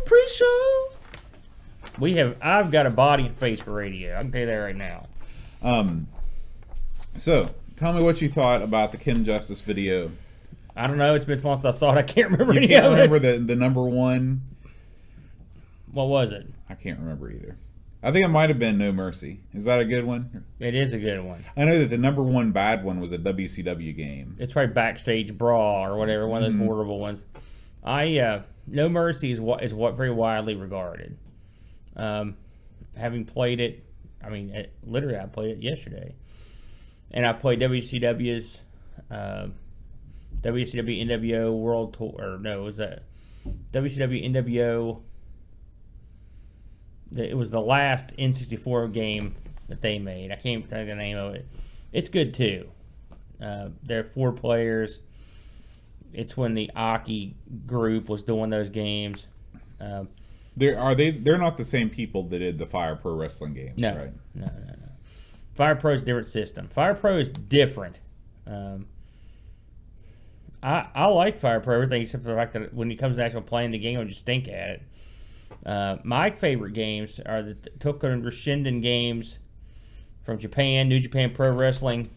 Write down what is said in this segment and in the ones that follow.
Pre-show. I've got a body and face for radio. I can tell you that right now. So, tell me what you thought about the Kim Justice video. I don't know. It's been so long since I saw it. I can't remember You any can't of remember it. the number one? What was it? I can't remember either. I think it might have been No Mercy. Is that a good one? It is a good one. I know that the number one bad one was a WCW game. It's probably Backstage Brawl or whatever, one of those horrible ones. No Mercy is what very widely regarded. Having played it, I mean, literally I played it yesterday. And I played WCW's WCW NWO World Tour, or no, it was a WCW NWO. It was the last N64 game that they made. I can't think of the name of it. It's good too. There are 4 players. It's when the Aki group was doing those games. They're not the same people that did the Fire Pro Wrestling games, no, right? No. Fire Pro is a different system. Fire Pro is different. I like Fire Pro everything except for the fact that when it comes to actually playing the game, I just stink at it. My favorite games are the Toku and Roshinden games from Japan, New Japan Pro Wrestling.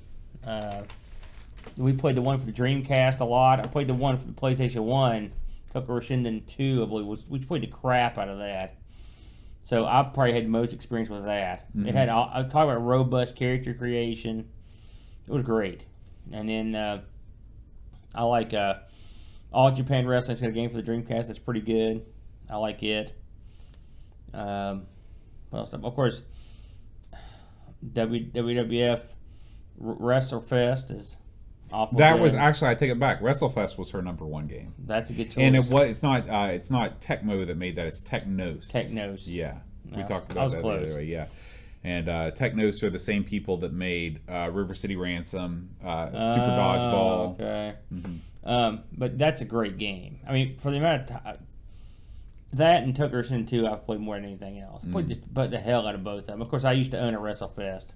We played the one for the Dreamcast a lot. I played the one for the PlayStation 1, Toku Roshinden 2, I believe. We played the crap out of that. So I probably had the most experience with that. Mm-hmm. It had, I talk about robust character creation. It was great. And then I like All Japan Wrestling. It's got a game for the Dreamcast that's pretty good. I like it. What else? Of course, WWF WrestleFest is awful. That good. was actually, I take it back. WrestleFest was her number one game. That's a good choice. And it's not Tecmo that made that. It's Technos. Technos. Yeah, no, we talked about that the other way. Yeah, and Technos are the same people that made River City Ransom, Super Dodgeball. Okay. Mm-hmm. But that's a great game. I mean, for the amount of time. That and Tucker Sin 2 I've played more than anything else. Played just the hell out of both of them. Of course, I used to own a WrestleFest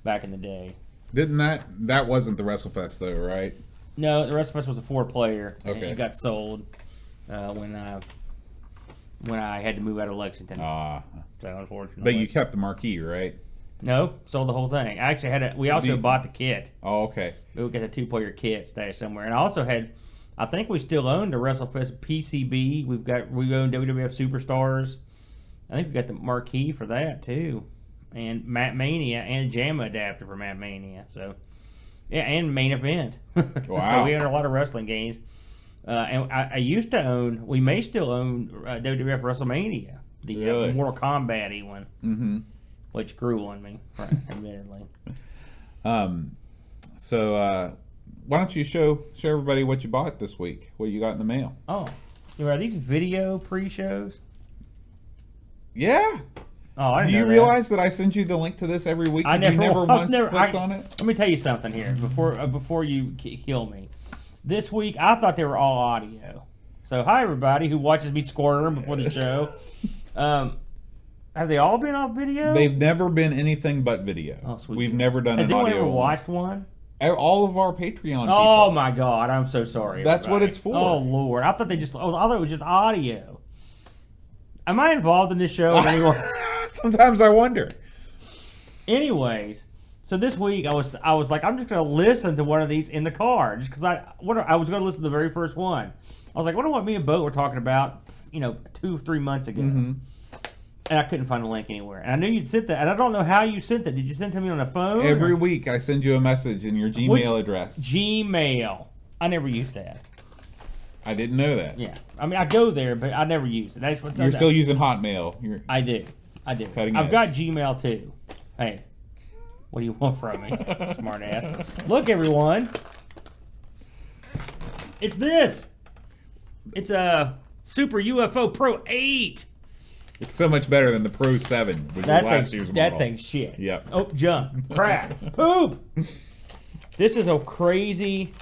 back in the day. Didn't that wasn't the WrestleFest though, right? No, the WrestleFest was a 4-player. Okay. And it got sold when I had to move out of Lexington. So unfortunately. But you kept the marquee, right? No, sold the whole thing. I actually we also bought the kit. Oh, okay. We got a 2-player kit stashed somewhere. And I also had, I think we still own the WrestleFest PCB. We own WWF Superstars. I think we got the marquee for that too, and Matt Mania and JAMA adapter for Matt Mania. So, yeah, and Main Event. Wow. So we own a lot of wrestling games. And I used to own. We may still own WWF WrestleMania, the really? Mortal Kombat-y one, which grew on me, admittedly. So. Why don't you show everybody what you bought this week? What you got in the mail? Oh, are these video pre-shows? Yeah. Oh, I didn't Do you know realize that I send you the link to this every week? I you never once clicked on it? Let me tell you something here before you kill me. This week, I thought they were all audio. So, hi everybody who watches me squirm before the show. Have they all been on video? They've never been anything but video. Oh, sweet. We've never done Has an audio. Has anyone ever watched one? All of our Patreon people. Oh my God, I'm so sorry. That's everybody. what it's for. Oh Lord, I thought it was just audio. Am I involved in this show anymore? Sometimes I wonder. Anyways, so this week I was like, I'm just gonna listen to one of these in the car, just because I was gonna listen to the very first one. I was like, what me and Bo were talking about, 2-3 months ago. Mm-hmm. And I couldn't find a link anywhere. And I knew you'd sent that. And I don't know how you sent that. Did you send it to me on a phone? Every week I send you a message in your Gmail address. Gmail. I never used that. I didn't know that. Yeah. I mean, I go there, but I never use it. That's what You're still using Hotmail. I do. I've got Gmail too. Hey, what do you want from me? Smart ass. Look, everyone. It's this. It's a Super UFO Pro 8. It's so much better than the Pro 7, which was last year's model. That thing's shit. Yep. Oh, junk. Crap. Poop. This is a crazy,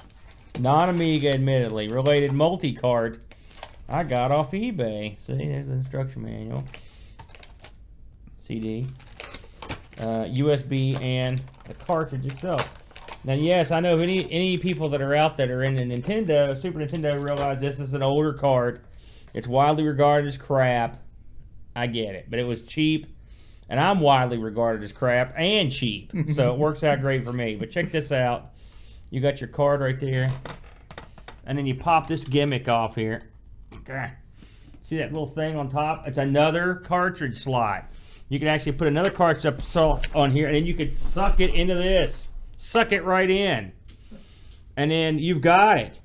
non-Amiga, admittedly, related multi-cart I got off eBay. See, there's the instruction manual. CD. USB and the cartridge itself. Now, yes, I know any people that are out that are in the Super Nintendo realize this is an older cart. It's widely regarded as crap. I get it, but it was cheap, and I'm widely regarded as crap and cheap, so it works out great for me. But check this out. You got your card right there, and then you pop this gimmick off here. Okay. See that little thing on top? It's another cartridge slot. You can actually put another cartridge on here, and then you can suck it into this. Suck it right in. And then you've got it.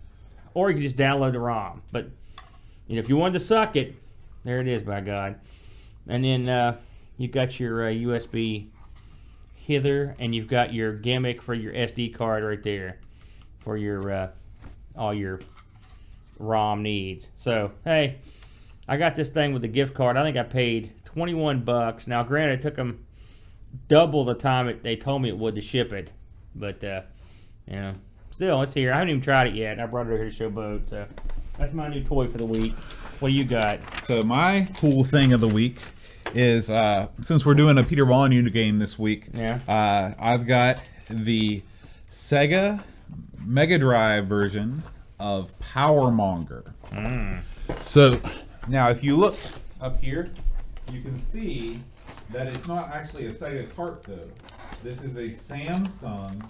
Or you can just download the ROM. But if you wanted to suck it, there it is, by God. And then you've got your USB hither, and you've got your gimmick for your SD card right there for your all your ROM needs. So, hey, I got this thing with a gift card. I think I paid $21. Now, granted, it took them double the time they told me it would to ship it. But, still, it's here. I haven't even tried it yet. I brought it over here to show Boat. So, that's my new toy for the week. What do you got? So, my cool thing of the week is, since we're doing a Peter Molyneux game this week, I've got the Sega Mega Drive version of Powermonger. So, now if you look up here, you can see that it's not actually a Sega cart though. This is a Samsung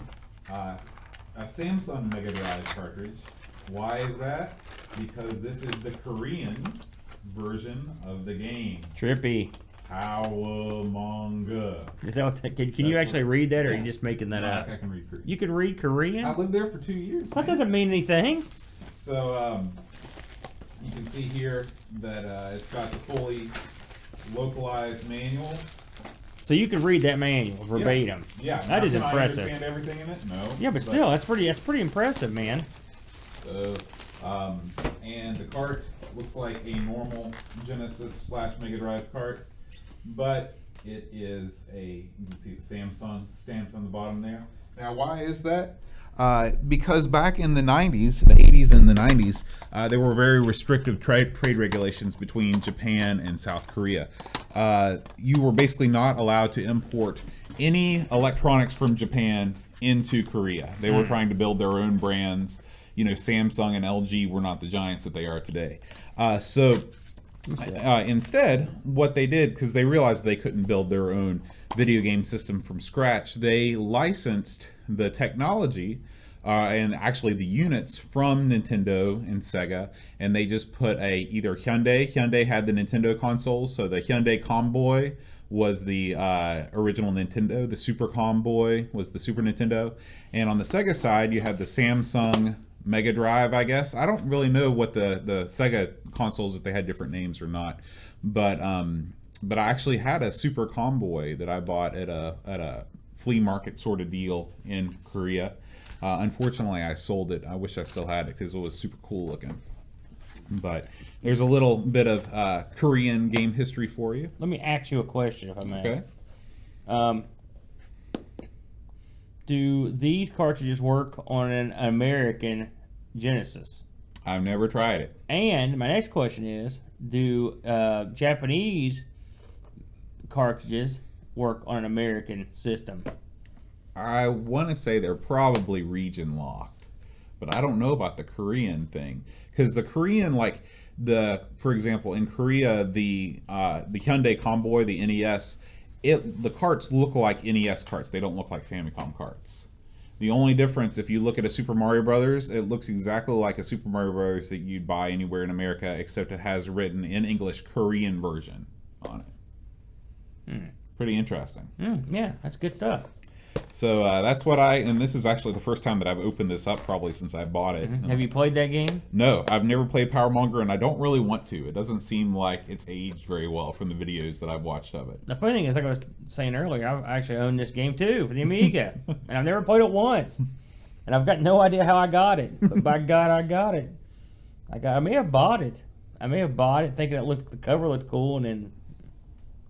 Mega Drive cartridge. Why is that? Because this is the Korean version of the game. Trippy. Powermonger. Is that what can you actually read that, or are you just making that up? I can read Korean. You can read Korean? I lived there for 2 years. That doesn't mean anything. So, you can see here that it's got the fully localized manual. So you can read that manual verbatim. Yeah. That is impressive. I understand everything in it? No. Yeah, but still, that's pretty impressive, man. So, and the cart looks like a normal Genesis / Mega Drive cart, but it is you can see the Samsung stamped on the bottom there. Now, why is that? Because back in the 90s, the 80s and the 90s, there were very restrictive trade regulations between Japan and South Korea. You were basically not allowed to import any electronics from Japan into Korea. They were trying to build their own brands. Samsung and LG were not the giants that they are today. Instead, what they did, because they realized they couldn't build their own video game system from scratch, they licensed the technology and actually the units from Nintendo and Sega, and they just put either Hyundai. Hyundai had the Nintendo consoles, so the Hyundai Comboy was the original Nintendo. The Super Comboy was the Super Nintendo. And on the Sega side, you have the Samsung Mega Drive, I guess. I don't really know what the Sega consoles, if they had different names or not. But I actually had a Super Comboy that I bought at a flea market sort of deal in Korea. Unfortunately, I sold it. I wish I still had it because it was super cool looking. But there's a little bit of Korean game history for you. Let me ask you a question, if I may. Okay. Do these cartridges work on an American Genesis? I've never tried it. And my next question is, do Japanese cartridges work on an American system? I want to say they're probably region locked, but I don't know about the Korean thing, because the Korean, for example, in Korea, the Hyundai Comboy, the NES, the carts look like NES carts. They don't look like Famicom carts. The only difference, if you look at a Super Mario Brothers, it looks exactly like a Super Mario Brothers that you'd buy anywhere in America, except it has written in English Korean version on it. Pretty interesting. Yeah, that's good stuff. So that's what and this is actually the first time that I've opened this up probably since I bought it. Have you played that game? No, I've never played Powermonger, and I don't really want to. It doesn't seem like it's aged very well from the videos that I've watched of it. The funny thing is, like I was saying earlier, I actually own this game too for the Amiga, and I've never played it once. And I've got no idea how I got it, but by God, I got it. I may have bought it. Thinking the cover looked cool, and then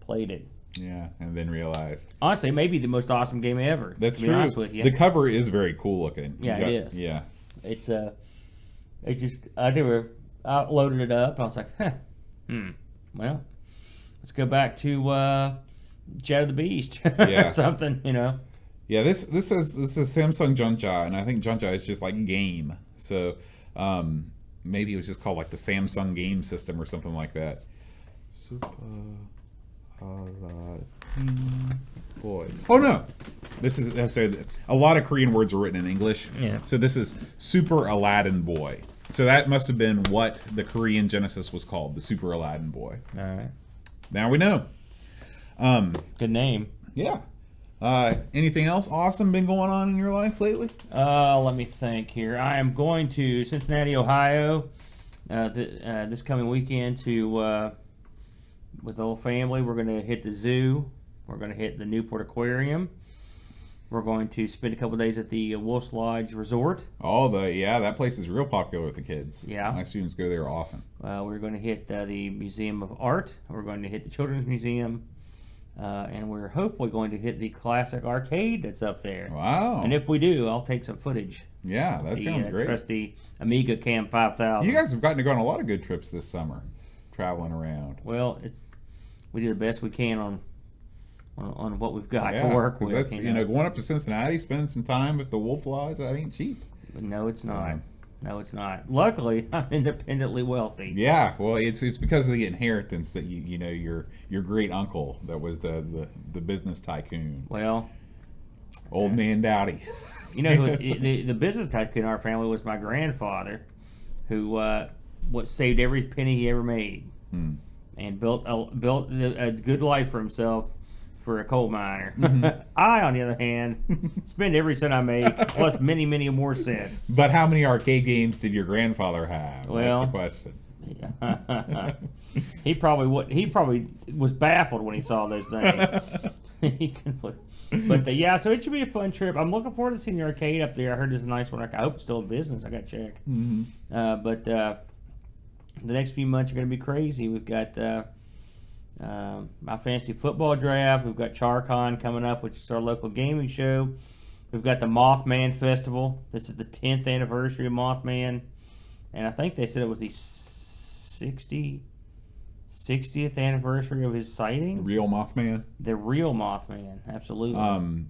played it. Yeah, and then realized. Honestly, it may be the most awesome game ever. That's to be true. honest with you. The cover is very cool looking. Yeah, it is. Yeah. It's I loaded it up, and I was like, well, let's go back to Jet of the Beast or something, Yeah, this is Samsung Junja, and I think Junja is just like game. So maybe it was just called like the Samsung game system or something like that. Super Aladdin Boy. Oh no, this is so a lot of Korean words are written in English. Yeah. So this is Super Aladdin Boy. So that must have been what the Korean Genesis was called, the Super Aladdin Boy. All right. Now we know. Good name. Yeah. Anything else awesome been going on in your life lately? Let me think here. I am going to Cincinnati, Ohio, this coming weekend to with the whole family. We're going to hit the zoo. We're going to hit the Newport Aquarium. We're going to spend a couple days at the Wolf's Lodge Resort. Oh, that place is real popular with the kids. Yeah. My students go there often. We're going to hit the Museum of Art. We're going to hit the Children's Museum. And we're hopefully going to hit the classic arcade that's up there. Wow. And if we do, I'll take some footage. Yeah, that sounds great. Trusty Amiga Cam 5000. You guys have gotten to go on a lot of good trips this summer, traveling around. Well, we do the best we can on what we've got to work with. That's, going up to Cincinnati, spending some time at the Wolf Lodge, that ain't cheap. But no, it's not. No, it's not. Luckily, I'm independently wealthy. Yeah, well, it's because of the inheritance that your great uncle that was the business tycoon. Well, old man Dowdy. The business tycoon in our family was my grandfather, who saved every penny he ever made, and built a good life for himself. For a coal miner. Mm-hmm. I, on the other hand, spend every cent I make plus many, many more cents. But how many arcade games did your grandfather have? Well, that's the question. He probably was baffled when he saw those things. But yeah, so it should be a fun trip. I'm looking forward to seeing the arcade up there. I heard there's a nice one. I hope it's still in business. I got to check. Mm-hmm. But the next few months are going to be crazy. We've got my fantasy football draft. We've got CharCon coming up, which is our local gaming show. We've got the Mothman Festival. This is the 10th anniversary of Mothman, and I think they said it was the 60th anniversary of his sightings. Real Mothman. The real Mothman, absolutely. I'm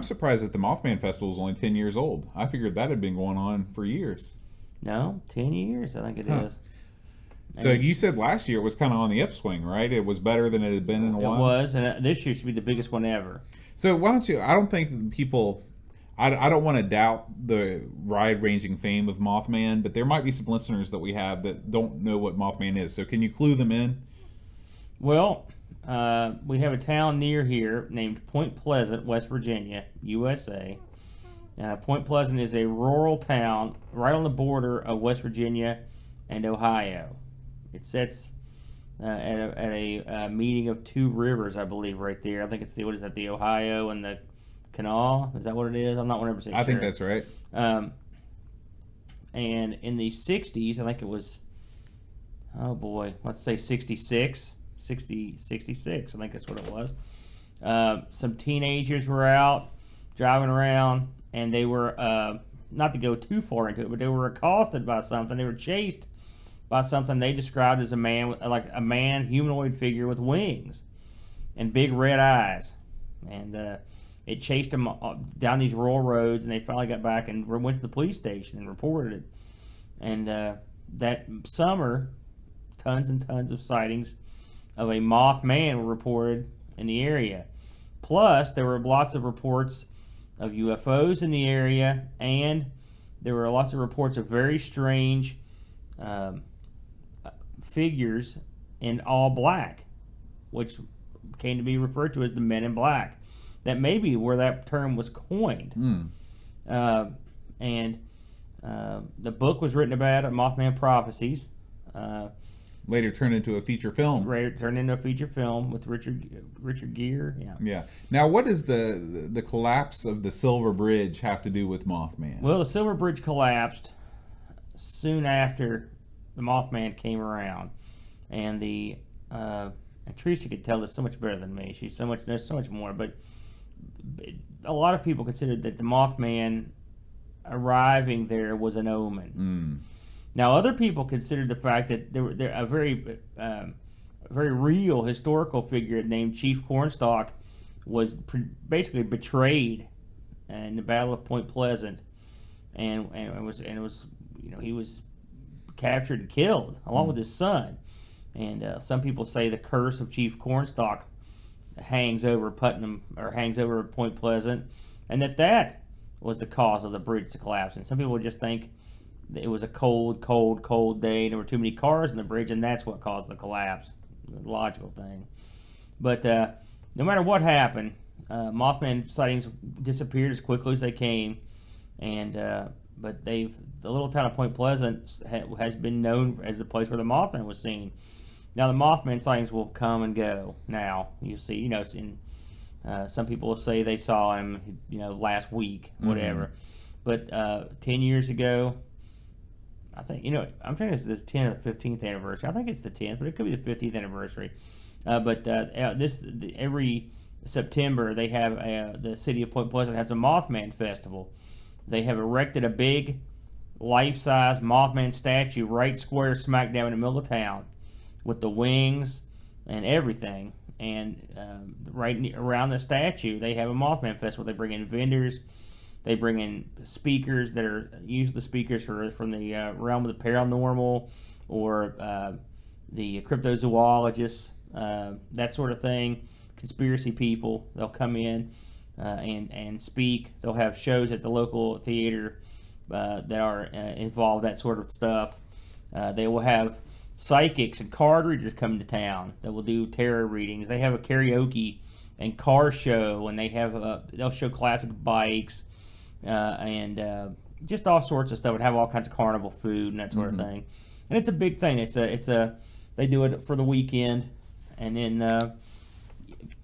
surprised that the Mothman Festival is only 10 years old. I figured that had been going on for years. No, 10 years, I think it is. So you said last year it was kind of on the upswing, right? It was better than it had been in a while. It was, and this year should be the biggest one ever. So why don't you? I don't think people. I don't want to doubt the wide-ranging fame of Mothman, but there might be some listeners that we have that don't know what Mothman is. So can you clue them in? Well, we have a town near here named Point Pleasant, West Virginia, USA. Point Pleasant is a rural town right on the border of West Virginia and Ohio. It sits at a meeting of two rivers, I believe, right there. I think it's the Ohio and the Canal? Is that what it is? I'm not 100% sure. I think that's right. And in the 60s, I think it was, let's say 66, I think that's what it was. Some teenagers were out driving around, and they were, not to go too far into it, but they were accosted by something. They were chased by something they described as a man, humanoid figure with wings and big red eyes. And it chased them down these rural roads, and they finally got back and went to the police station and reported it. And that summer, tons and tons of sightings of a Mothman were reported in the area. Plus, there were lots of reports of UFOs in the area, and there were lots of reports of very strange figures in all black, which came to be referred to as the Men in Black. That may be where that term was coined. And the book was written about it, Mothman Prophecies. Later turned into a feature film. Turned into a feature film with Richard Gere. Yeah. Now, what does the collapse of the Silver Bridge have to do with Mothman? Well, the Silver Bridge collapsed soon after the Mothman came around, and and Teresa could tell this so much better than me. Knows so much more, but a lot of people considered that the Mothman arriving there was an omen. Now, other people considered the fact that there a very real historical figure named Chief Cornstalk was basically betrayed in the Battle of Point Pleasant, and it was he was captured and killed along with his son. And some people say the curse of Chief Cornstalk hangs over Putnam, or hangs over Point Pleasant, and that was the cause of the bridge to collapse. And some people just think that it was a cold day, and there were too many cars in the bridge, and that's what caused the collapse. The logical thing. But no matter what happened, Mothman sightings disappeared as quickly as they came, and but the little town of Point Pleasant has been known as the place where the Mothman was seen. Now the Mothman sightings will come and go. Now you see, it's in some people will say they saw him, last week, whatever. But 10 years ago, I think, I'm trying to this 10th or 15th anniversary. I think it's the 10th, but it could be the 15th anniversary. Every September they have the city of Point Pleasant has a Mothman festival. They have erected a big, life-size Mothman statue right square smack down in the middle of town, with the wings and everything. And right around the statue, they have a Mothman festival. They bring in vendors. They bring in speakers that are usually the speakers from the realm of the paranormal or the cryptozoologists, that sort of thing. Conspiracy people. They'll come in and speak. They'll have shows at the local theater that are involved, that sort of stuff. They will have psychics and card readers come to town that will do tarot readings. They have a karaoke and car show, and they'll show classic bikes and just all sorts of stuff. And have all kinds of carnival food and that sort of thing. And it's a big thing. They do it for the weekend, and then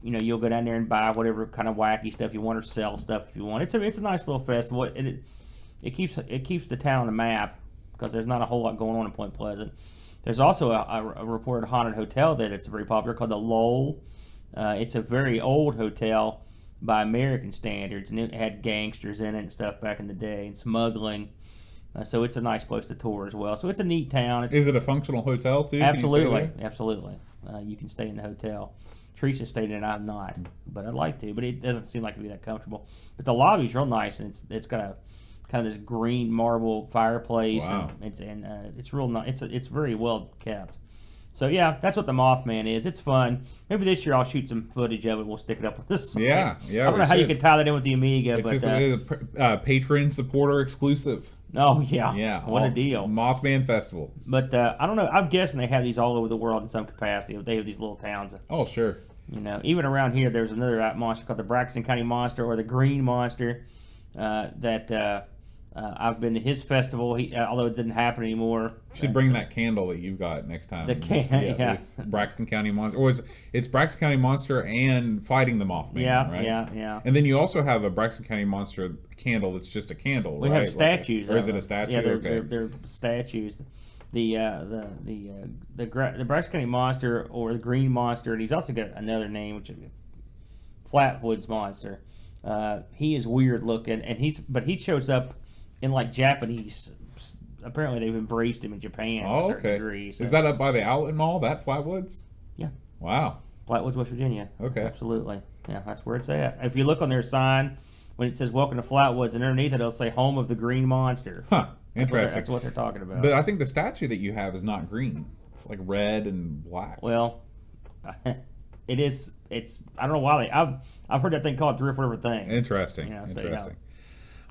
you'll go down there and buy whatever kind of wacky stuff you want, or sell stuff if you want. It's a nice little festival. It keeps the town on the map, because there's not a whole lot going on in Point Pleasant. There's also a reported haunted hotel there that's very popular called the Lowell. It's a very old hotel by American standards, and it had gangsters in it and stuff back in the day, and smuggling. So it's a nice place to tour as well. So it's a neat town. Is it a functional hotel too? Absolutely, absolutely. You can stay in the hotel. Teresa stayed in it. I'm not, but I'd like to. But it doesn't seem like it'd be that comfortable. But the lobby's real nice, and it's got a kind of this green marble fireplace. Wow. And it's real nice. It's very well kept. So yeah, that's what the Mothman is. It's fun. Maybe this year I'll shoot some footage of it. We'll stick it up with this. Yeah. I don't know how you can tie that in with the Amiga, it's but just a patron supporter exclusive. Oh yeah, yeah. What a deal! Mothman Festival. But I don't know. I'm guessing they have these all over the world in some capacity. They have these little towns. Oh sure. Even around here, there's another monster called the Braxton County Monster, or the Green Monster. I've been to his festival. Although it didn't happen anymore. You should bring that candle that you've got next time. Yeah. It's Braxton County Monster. Or it's Braxton County Monster and Fighting the Mothman. Yeah, right? yeah. And then you also have a Braxton County Monster candle that's just a candle. We right? have statues. Or is it a statue? Yeah, they're statues. The Braxton County Monster, or the Green Monster, and he's also got another name, which is Flatwoods Monster. He is weird looking, and he shows up in like Japanese. Apparently they've embraced him in Japan to a certain degree. So. Is that up by the Outlet Mall, that Flatwoods? Yeah. Wow. Flatwoods, West Virginia. Okay. Absolutely. Yeah, that's where it's at. If you look on their sign, when it says "Welcome to Flatwoods," and underneath it it'll say "Home of the Green Monster." Huh. Interesting. That's what they're talking about. But I think the statue that you have is not green. It's like red and black. Well, it is. It's. I don't know why I've heard that thing called 3 or 4 different things. Interesting. So, Interesting.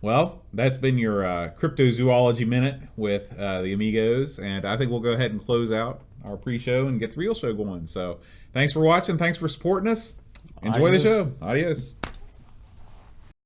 Well, that's been your cryptozoology minute with the Amigos, and I think we'll go ahead and close out our pre-show and get the real show going. So, thanks for watching. Thanks for supporting us. Enjoy the show. Adios.